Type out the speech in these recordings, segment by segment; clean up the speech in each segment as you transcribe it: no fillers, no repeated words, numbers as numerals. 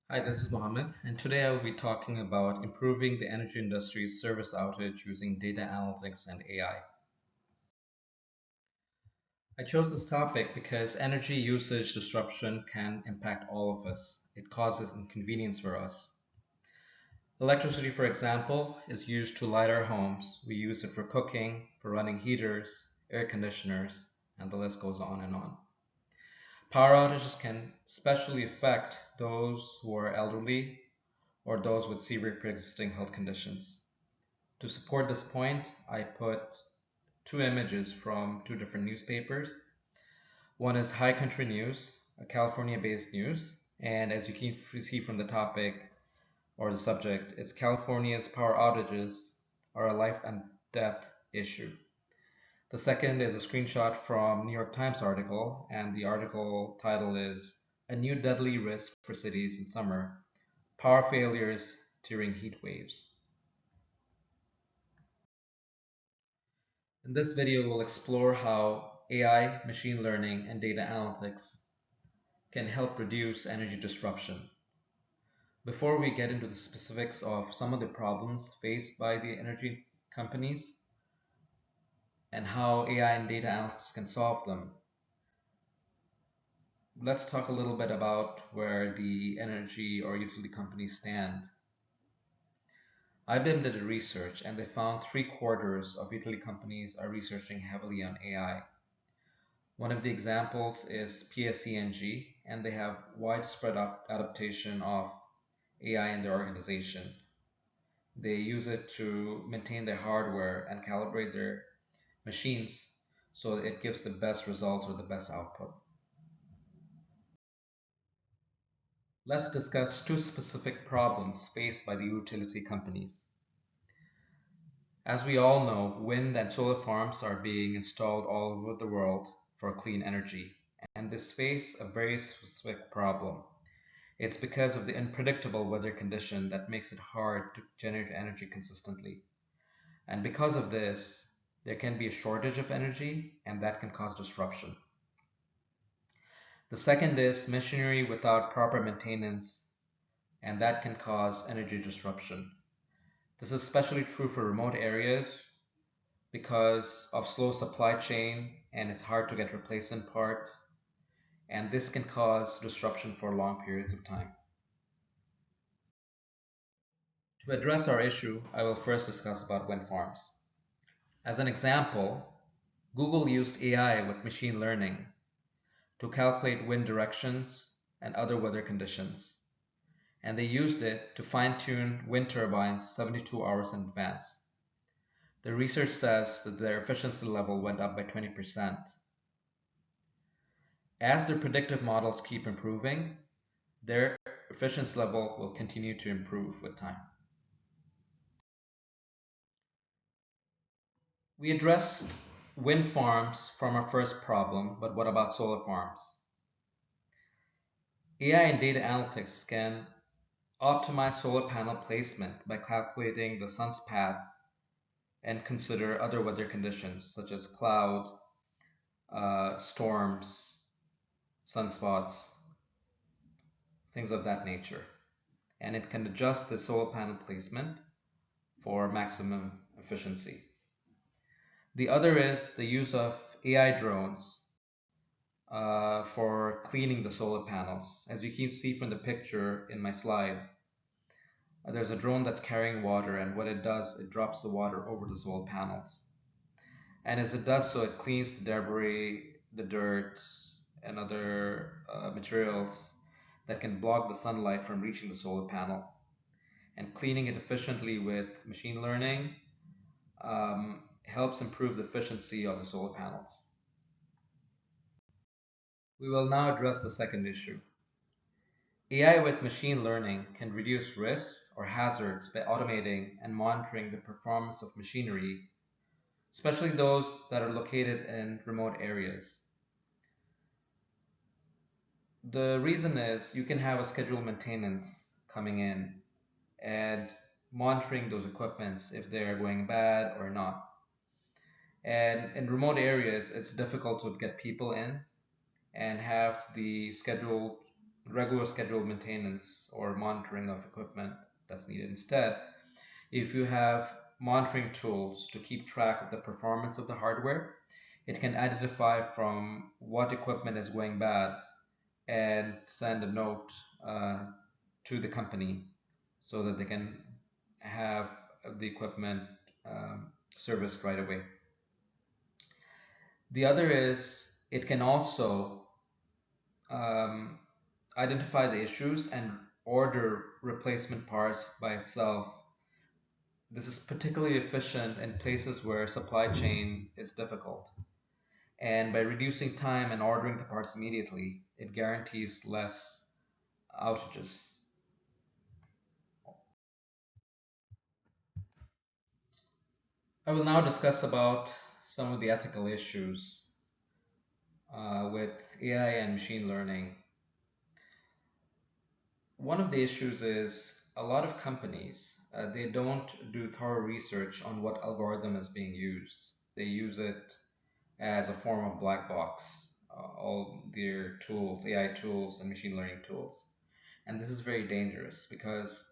Hi, this is Mohammed, and today I will be talking about improving the energy industry's service outage using data analytics and AI. I chose this topic because energy usage disruption can impact all of us. It causes inconvenience for us. Electricity, for example, is used to light our homes. We use it for cooking, for running heaters, air conditioners, and the list goes on and on. Power outages can especially affect those who are elderly or those with severe pre-existing health conditions. To support this point, I put two images from two different newspapers. One is High Country News, a California-based news, and as you can see from the topic or the subject, it's California's power outages are a life and death issue. The second is a screenshot from New York Times article, and the article title is A New Deadly Risk for Cities in Summer, Power Failures During Heat Waves. In this video, we'll explore how AI, machine learning, and data analytics can help reduce energy disruption. Before we get into the specifics of some of the problems faced by the energy companies and how AI and data analytics can solve them, let's talk a little bit about where the energy or utility companies stand. IBM did a research and they found 3/4 of utility companies are researching heavily on AI. One of the examples is PSENG, and they have widespread adaptation of AI in their organization. They use it to maintain their hardware and calibrate their machines so it gives the best results or the best output. Let's discuss two specific problems faced by the utility companies. As we all know, wind and solar farms are being installed all over the world for clean energy, and this face a very specific problem. It's because of the unpredictable weather condition that makes it hard to generate energy consistently. And because of this, there can be a shortage of energy, and that can cause disruption. The second is machinery without proper maintenance, and that can cause energy disruption. This is especially true for remote areas because of slow supply chain and it's hard to get replacement parts, and this can cause disruption for long periods of time. To address our issue, I will first discuss about wind farms. As an example, Google used AI with machine learning to calculate wind directions and other weather conditions, and they used it to fine-tune wind turbines 72 hours in advance. The research says that their efficiency level went up by 20%. As their predictive models keep improving, their efficiency level will continue to improve with time. We addressed wind farms from our first problem, but what about solar farms? AI and data analytics can optimize solar panel placement by calculating the sun's path and consider other weather conditions such as cloud, storms, sunspots, things of that nature. And it can adjust the solar panel placement for maximum efficiency. The other is the use of AI drones for cleaning the solar panels. As you can see from the picture in my slide, there's a drone that's carrying water, and what it does, it drops the water over the solar panels. And as it does so, it cleans the debris, the dirt, and other materials that can block the sunlight from reaching the solar panel. And cleaning it efficiently with machine learning helps improve the efficiency of the solar panels. We will now address the second issue. AI with machine learning can reduce risks or hazards by automating and monitoring the performance of machinery, especially those that are located in remote areas. The reason is you can have a scheduled maintenance coming in and monitoring those equipments if they're going bad or not. And in remote areas, it's difficult to get people in and have the scheduled regular scheduled maintenance or monitoring of equipment that's needed. Instead, if you have monitoring tools to keep track of the performance of the hardware, it can identify from what equipment is going bad and send a note uh, to the company so that they can have the equipment serviced right away. The other is it can also um, identify the issues and order replacement parts by itself. This is particularly efficient in places where supply chain is difficult. And by reducing time and ordering the parts immediately, it guarantees less outages. I will now discuss about some of the ethical issues with AI and machine learning. One of the issues is a lot of companies, they don't do thorough research on what algorithm is being used. They use it as a form of black box, all their tools, AI tools and machine learning tools. And this is very dangerous because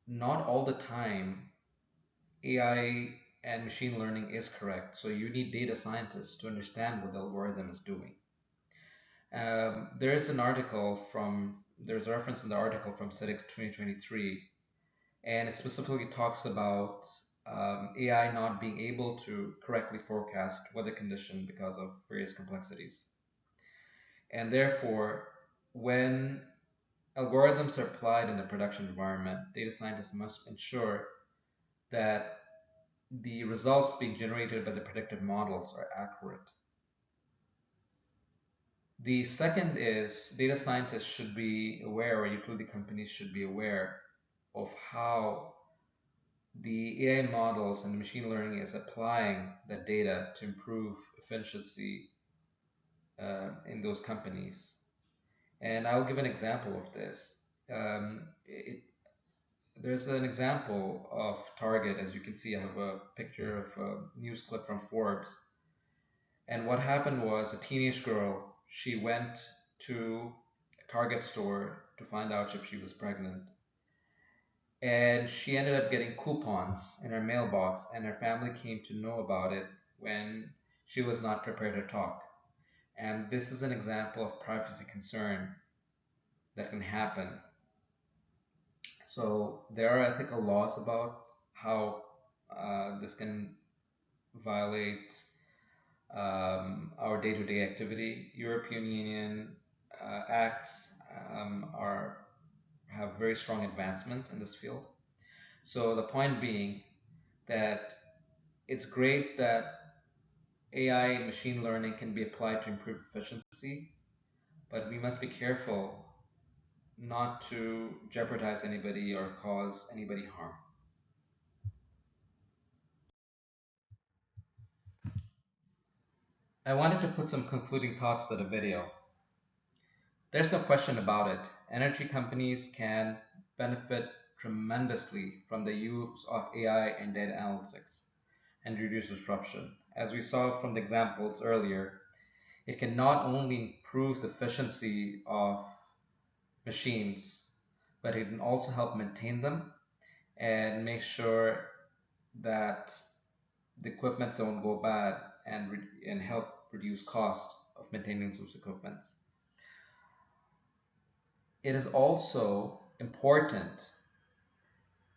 not all the time AI and machine learning is correct. So you need data scientists to understand what the algorithm is doing. There's a reference in the article from CITIC 2023, and it specifically talks about AI not being able to correctly forecast weather condition because of various complexities. And therefore, when algorithms are applied in the production environment, data scientists must ensure that the results being generated by the predictive models are accurate. The second is data scientists should be aware, or utility companies should be aware of how the AI models and the machine learning is applying that data to improve efficiency in those companies. And I'll give an example of this. There's an example of Target. As you can see, I have a picture of a news clip from Forbes. And what happened was a teenage girl, she went to a Target store to find out if she was pregnant. And she ended up getting coupons in her mailbox, and her family came to know about it when she was not prepared to talk. And this is an example of privacy concern that can happen. So there are ethical laws about how this can violate our day-to-day activity. European Union acts are have very strong advancement in this field. So the point being that it's great that AI and machine learning can be applied to improve efficiency, but we must be careful not to jeopardize anybody or cause anybody harm. I wanted to put some concluding thoughts to the video. There's no question about it. Energy companies can benefit tremendously from the use of AI and data analytics and reduce disruption. As we saw from the examples earlier, it can not only improve the efficiency of machines, but it can also help maintain them and make sure that the equipment don't go bad and help reduce cost of maintaining those equipments. It is also important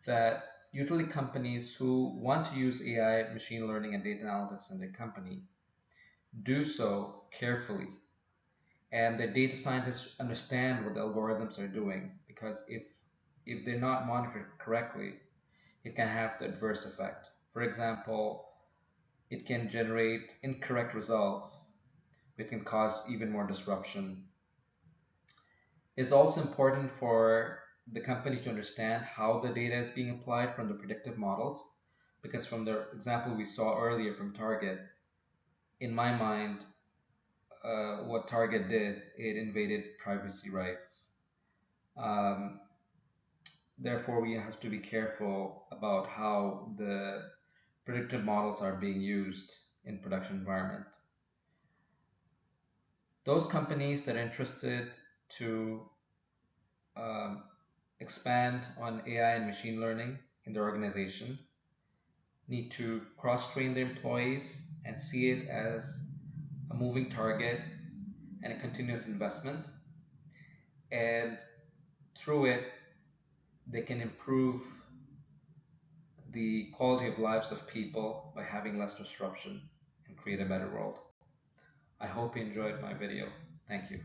that utility companies who want to use AI, machine learning, and data analytics in their company do so carefully. And the data scientists understand what the algorithms are doing, because if they're not monitored correctly, it can have the adverse effect. For example, it can generate incorrect results, which can cause even more disruption. It's also important for the company to understand how the data is being applied from the predictive models, because from the example we saw earlier from Target, in my mind, what Target did, it invaded privacy rights. Um, Therefore, we have to be careful about how the predictive models are being used in production environment. Those companies that are interested to um, expand on AI and machine learning in their organization, need to cross-train their employees and see it as a moving target and a continuous investment. And through it, they can improve the quality of lives of people by having less disruption and create a better world. I hope you enjoyed my video. Thank you.